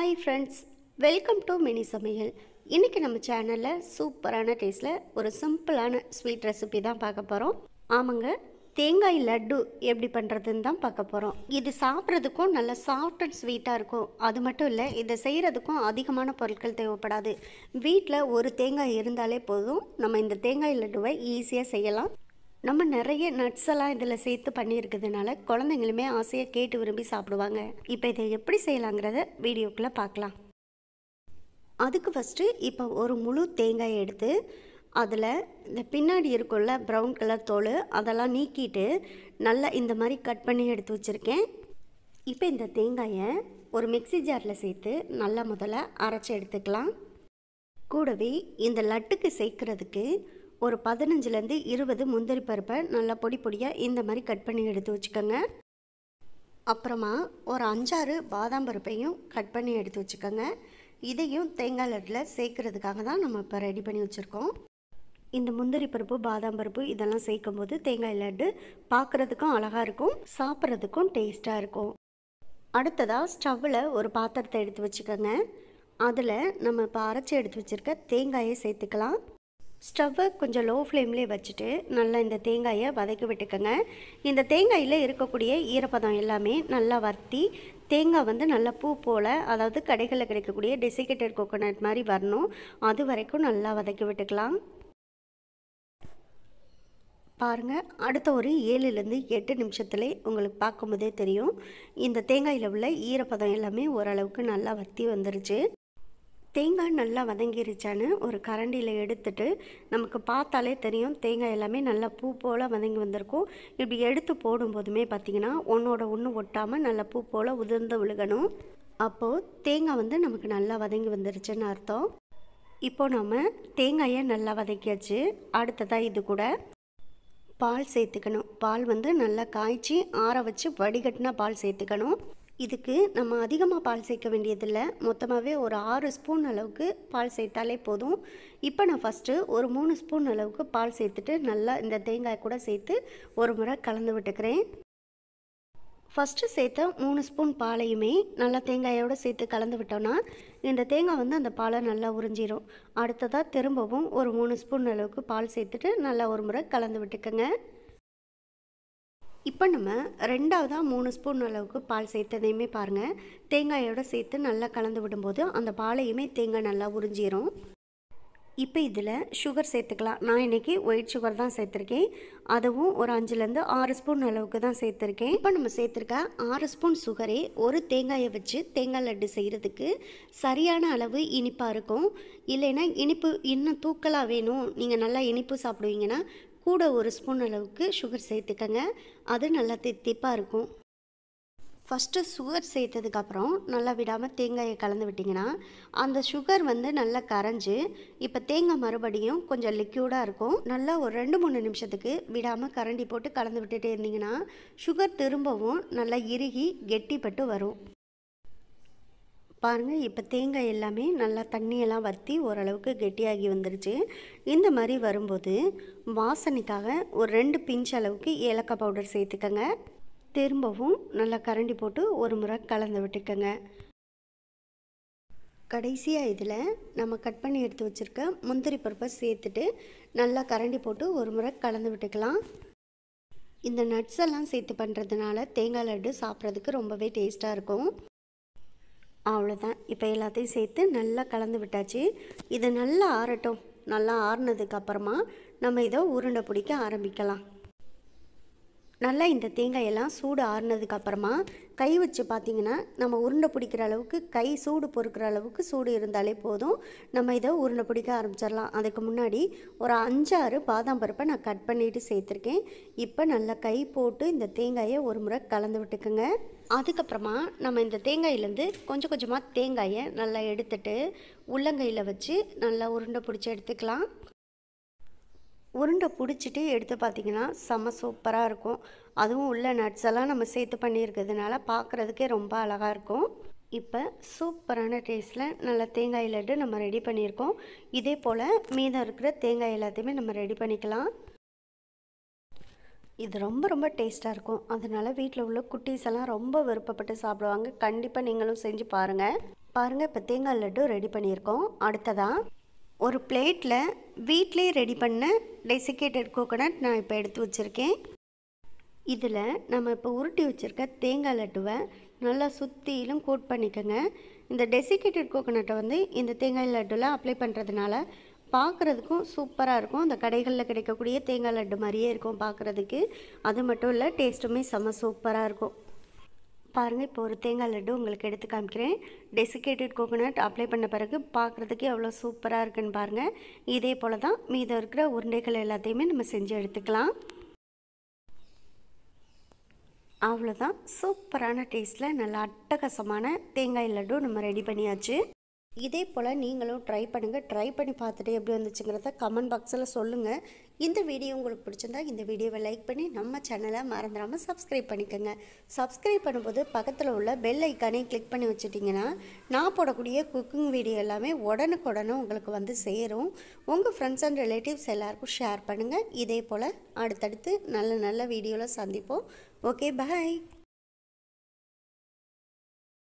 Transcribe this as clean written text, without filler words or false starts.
Hi friends, welcome to mini சமையல். இன்றைக்கி நம்ம சேனலில் சூப்பரான டேஸ்ட்டில் ஒரு சிம்பிளான ஸ்வீட் ரெசிபி தான் பார்க்க போகிறோம். ஆமாங்க, தேங்காய் லட்டு எப்படி பண்ணுறதுன்னு தான் பார்க்க போகிறோம். இது சாப்பிட்றதுக்கும் நல்ல சாஃப்ட் அண்ட் ஸ்வீட்டாக இருக்கும். அது மட்டும் இல்லை, இதை செய்கிறதுக்கும் அதிகமான பொருட்கள் தேவைப்படாது. வீட்டில் ஒரு தேங்காய் இருந்தாலே போதும், நம்ம இந்த தேங்காய் லட்டுவை ஈஸியாக செய்யலாம். நம்ம நிறைய நட்ஸ் எல்லாம் இதில் சேர்த்து பண்ணியிருக்கிறதுனால குழந்தைங்களுமே ஆசையாக கேட்டு விரும்பி சாப்பிடுவாங்க. இப்போ இதை எப்படி செய்யலாங்கிறத வீடியோக்குள்ளே பார்க்கலாம். அதுக்கு ஃபஸ்ட்டு இப்போ ஒரு முழு தேங்காயை எடுத்து அதில் இந்த பின்னாடி இருக்குள்ள ப்ரௌன் கலர் தோல் அதெல்லாம் நீக்கிட்டு நல்லா இந்த மாதிரி கட் பண்ணி எடுத்து வச்சுருக்கேன். இப்போ இந்த தேங்காயை ஒரு மிக்ஸி ஜாரில் சேர்த்து நல்லா முதல்ல அரைச்சி எடுத்துக்கலாம். கூடவே இந்த லட்டுக்கு சேர்க்குறதுக்கு ஒரு 15லேருந்து 20 முந்திரி பருப்பை நல்லா பொடி பொடியாக இந்த மாதிரி கட் பண்ணி எடுத்து வச்சுக்கோங்க. அப்புறமா ஒரு 5-6 பாதாம் பருப்பையும் கட் பண்ணி எடுத்து வச்சுக்கோங்க. இதையும் தேங்காய் லட்டில் சேர்க்குறதுக்காக தான் நம்ம இப்போ ரெடி பண்ணி வச்சுருக்கோம். இந்த முந்திரி பருப்பு பாதாம் பருப்பு இதெல்லாம் சேர்க்கும் போது தேங்காய் லட்டு பார்க்குறதுக்கும் அழகாக இருக்கும், சாப்பிட்றதுக்கும் டேஸ்ட்டாக இருக்கும். அடுத்ததாக ஸ்டவ்வில் ஒரு பாத்திரத்தை எடுத்து வச்சுக்கோங்க. அதில் நம்ம இப்போ அரைச்சி எடுத்து வச்சுருக்க தேங்காயை சேர்த்துக்கலாம். ஸ்டவ்வை கொஞ்சம் லோ ஃப்ளேம்லேயே வச்சுட்டு நல்லா இந்த தேங்காயை வதக்கி விட்டுக்கோங்க. இந்த தேங்காயில் இருக்கக்கூடிய ஈரப்பதம் எல்லாமே நல்லா வறுத்தி தேங்காய் வந்து நல்லா பூ போல், அதாவது கடைகளில் கிடைக்கக்கூடிய டெசிகேட்டட் கோகோனட் மாதிரி வரணும். அது வரைக்கும் நல்லா வதக்கி விட்டுக்கலாம். பாருங்கள், அடுத்த ஒரு 7லேருந்து 8 நிமிஷத்துலேயே உங்களுக்கு பார்க்கும்போதே தெரியும், இந்த தேங்காயில் உள்ள ஈரப்பதம் எல்லாமே ஓரளவுக்கு நல்லா வற்றி வந்துருச்சு. தேங்காய் நல்லா வதங்கிருச்சான்னு ஒரு கரண்டியில் எடுத்துட்டு நமக்கு பார்த்தாலே தெரியும், தேங்காய் எல்லாமே நல்லா பூ போல் வதங்கி வந்திருக்கும். இப்படி எடுத்து போடும்போதுமே பார்த்திங்கன்னா ஒன்றோட ஒன்று ஒட்டாமல் நல்லா பூ போல் உதிர்ந்து விழுகணும். அப்போது தேங்காய் வந்து நமக்கு நல்லா வதங்கி வந்துருச்சுன்னு அர்த்தம். இப்போது நம்ம தேங்காயை நல்லா வதக்கியாச்சு. அடுத்ததாக இது கூட பால் சேர்த்துக்கணும். பால் வந்து நல்லா காய்ச்சி ஆற வச்சு வடிகட்டினா பால் சேர்த்துக்கணும். இதுக்கு நம்ம அதிகமாக பால் சேர்க்க வேண்டியதில்லை, மொத்தமாகவே ஒரு 6 ஸ்பூன் அளவுக்கு பால் சேர்த்தாலே போதும். இப்போ நான் ஃபஸ்ட்டு ஒரு 3 ஸ்பூன் அளவுக்கு பால் சேர்த்துட்டு நல்லா இந்த தேங்காய் கூட சேர்த்து ஒரு முறை கலந்து விட்டுக்கிறேன். ஃபஸ்ட்டு சேர்த்த 3 ஸ்பூன் பாலையுமே நல்லா தேங்காயோடு சேர்த்து கலந்து விட்டோன்னா இந்த தேங்காய் வந்து அந்த பாலை நல்லா உறிஞ்சிரும். அடுத்ததாக திரும்பவும் ஒரு 3 ஸ்பூன் அளவுக்கு பால் சேர்த்துட்டு நல்லா ஒரு முறை கலந்து விட்டுக்கோங்க. இப்போ நம்ம 2வதாக 3 ஸ்பூன் அளவுக்கு பால் சேர்த்ததையுமே பாருங்கள், தேங்காயோடு சேர்த்து நல்லா கலந்து விடும்போது அந்த பாலையுமே தேங்காய் நல்லா உறிஞ்சிரும். இப்போ இதில் சுகர் சேர்த்துக்கலாம். நான் இன்றைக்கி ஒயிட் சுகர் தான் சேர்த்துருக்கேன். அதுவும் ஒரு 5லேருந்து 6 ஸ்பூன் அளவுக்கு தான் சேர்த்துருக்கேன். இப்போ நம்ம சேர்த்துருக்க 6 ஸ்பூன் சுகரே ஒரு தேங்காயை வச்சு தேங்காய் லட்டு செய்கிறதுக்கு சரியான அளவு இனிப்பாக இருக்கும். இல்லைன்னா இனிப்பு இன்னும் தூக்கலாக வேணும், நீங்கள் நல்லா இனிப்பு சாப்பிடுவீங்கன்னா கூட ஒரு ஸ்பூன் அளவுக்கு சுகர் சேர்த்துக்கங்க. அது நல்லா தித்திப்பாக இருக்கும். ஃபஸ்ட்டு சுகர் சேர்த்ததுக்கப்புறம் நல்லா விடாமல் தேங்காயை கலந்து விட்டிங்கன்னா அந்த சுகர் வந்து நல்லா கரைஞ்சி இப்போ தேங்காய் மறுபடியும் கொஞ்சம் லிக்யூடாக இருக்கும். நல்லா ஒரு 2-3 நிமிஷத்துக்கு விடாமல் கரண்டி போட்டு கலந்து விட்டுட்டே இருந்தீங்கன்னா சுகர் திரும்பவும் நல்லா இறுகி கெட்டிப்பட்டு வரும். பாருங்கள், இப்போ தேங்காய் எல்லாமே நல்லா தண்ணியெல்லாம் வற்றி ஓரளவுக்கு கெட்டியாகி வந்துருச்சு. இந்த மாதிரி வரும்போது வாசனைக்காக ஒரு 2 பிஞ்ச் அளவுக்கு ஏலக்காய் பவுடர் சேர்த்துக்கங்க. திரும்பவும் நல்லா கரண்டி போட்டு ஒரு முறை கலந்து விட்டுக்கங்க. கடைசியாக இதில் நம்ம கட் பண்ணி எடுத்து வச்சுருக்க முந்திரி பருப்பை சேர்த்துட்டு நல்லா கரண்டி போட்டு ஒரு முறை கலந்து விட்டுக்கலாம். இந்த நட்ஸ் எல்லாம் சேர்த்து பண்ணுறதுனால தேங்காய் லட்டு சாப்பிட்றதுக்கு ரொம்பவே டேஸ்ட்டாக இருக்கும். அவ்வளோதான், இப்போ எல்லாத்தையும் சேர்த்து நல்லா கலந்து விட்டாச்சு. இது நல்லா ஆறட்டும். நல்லா ஆறுனதுக்கப்புறமா நம்ம இதை உருண்டை பிடிக்க ஆரம்பிக்கலாம். நல்லா இந்த தேங்காயெல்லாம் சூடு ஆறுனதுக்கப்புறமா கை வச்சு பார்த்திங்கன்னா நம்ம உருண்டை பிடிக்கிற அளவுக்கு கை சூடு பொறுக்கிற அளவுக்கு சூடு இருந்தாலே போதும். நம்ம இதை உருண்டை பிடிக்க ஆரம்பிச்சிடலாம். அதுக்கு முன்னாடி ஒரு 5-6 பாதாம் பருப்பை நான் கட் பண்ணிவிட்டு சேர்த்துருக்கேன். இப்போ நல்லா கை போட்டு இந்த தேங்காயை ஒரு முறை கலந்து விட்டுக்குங்க. அதுக்கப்புறமா நம்ம இந்த தேங்காயிலேருந்து கொஞ்சம் கொஞ்சமாக தேங்காயை நல்லா எடுத்துட்டு உள்ளங்கையில் வச்சு நல்லா உருண்டை பிடிச்சி எடுத்துக்கலாம். உருண்டை பிடிச்சிட்டு எடுத்து பார்த்திங்கன்னா செம்ம சூப்பராக இருக்கும். அதுவும் உள்ள நட்ஸ் எல்லாம் நம்ம சேர்த்து பண்ணியிருக்கிறதுனால பார்க்குறதுக்கே ரொம்ப அழகாக இருக்கும். இப்போ சூப்பரான டேஸ்ட்டில் நல்ல தேங்காய் லட்டு நம்ம ரெடி பண்ணியிருக்கோம். இதே போல் மீதம் இருக்கிற தேங்காய் எல்லாத்தையுமே நம்ம ரெடி பண்ணிக்கலாம். இது ரொம்ப ரொம்ப டேஸ்ட்டாக இருக்கும். அதனால் வீட்டில் உள்ள குட்டீஸ் எல்லாம் ரொம்ப விருப்பப்பட்டு சாப்பிடுவாங்க. கண்டிப்பாக நீங்களும் செஞ்சு பாருங்கள். பாருங்கள், இப்போ தேங்காய் லட்டு ரெடி பண்ணியிருக்கோம். அடுத்ததாக ஒரு பிளேட்டில் வீட்டிலே ரெடி பண்ண டெசிகேட்டட் கோகோனட் நான் இப்போ எடுத்து வச்சுருக்கேன். இதில் நம்ம இப்போ உருட்டி வச்சுருக்க தேங்காய் லட்டுவை நல்லா சுற்றிலும் கோட் பண்ணிக்கோங்க. இந்த டெசிகேட்டட் கோகோனட்டை வந்து இந்த தேங்காய் லட்டுவில் அப்ளை பண்ணுறதுனால பார்க்குறதுக்கும் சூப்பராக இருக்கும். இந்த கடைகளில் கிடைக்கக்கூடிய தேங்காய் லட்டு மாதிரியே இருக்கும் பார்க்குறதுக்கு. அது மட்டும் இல்லை, டேஸ்ட்டுமே செம்ம சூப்பராக இருக்கும். பாருங்கள், இப்போ ஒரு தேங்காய் லட்டு உங்களுக்கு எடுத்து காமிக்கிறேன். டெசிகேட்டட் கோகோனட் அப்ளை பண்ண பிறகு பார்க்குறதுக்கு எவ்வளோ சூப்பராக இருக்குன்னு பாருங்கள். இதே போல் தான் மீதம் இருக்கிற உருண்டைகள் எல்லாத்தையுமே நம்ம செஞ்சு எடுத்துக்கலாம். அவ்வளோதான், சூப்பரான டேஸ்ட்டில் நல்ல அட்டகாசமான தேங்காய் லட்டு நம்ம ரெடி பண்ணியாச்சு. இதே போல் நீங்களும் ட்ரை பண்ணுங்கள். ட்ரை பண்ணி பார்த்துட்டு எப்படி வந்துச்சுங்கிறத கமெண்ட் பாக்ஸில் சொல்லுங்கள். இந்த வீடியோ உங்களுக்கு பிடிச்சிருந்தா இந்த வீடியோவை லைக் பண்ணி நம்ம சேனலை மறந்துடாமல் சப்ஸ்கிரைப் பண்ணிக்கோங்க. சப்ஸ்கிரைப் பண்ணும்போது பக்கத்தில் உள்ள பெல் ஐக்கானே கிளிக் பண்ணி வச்சுட்டிங்கன்னா நான் போடக்கூடிய குக்கிங் வீடியோ எல்லாமே உடனுக்குடனே உங்களுக்கு வந்து சேரும். உங்கள் ஃப்ரெண்ட்ஸ் அண்ட் ரிலேட்டிவ்ஸ் எல்லாருக்கும் ஷேர் பண்ணுங்கள். இதே போல் அடுத்தடுத்து நல்ல நல்ல வீடியோவில் சந்திப்போம். ஓகே, பாய்.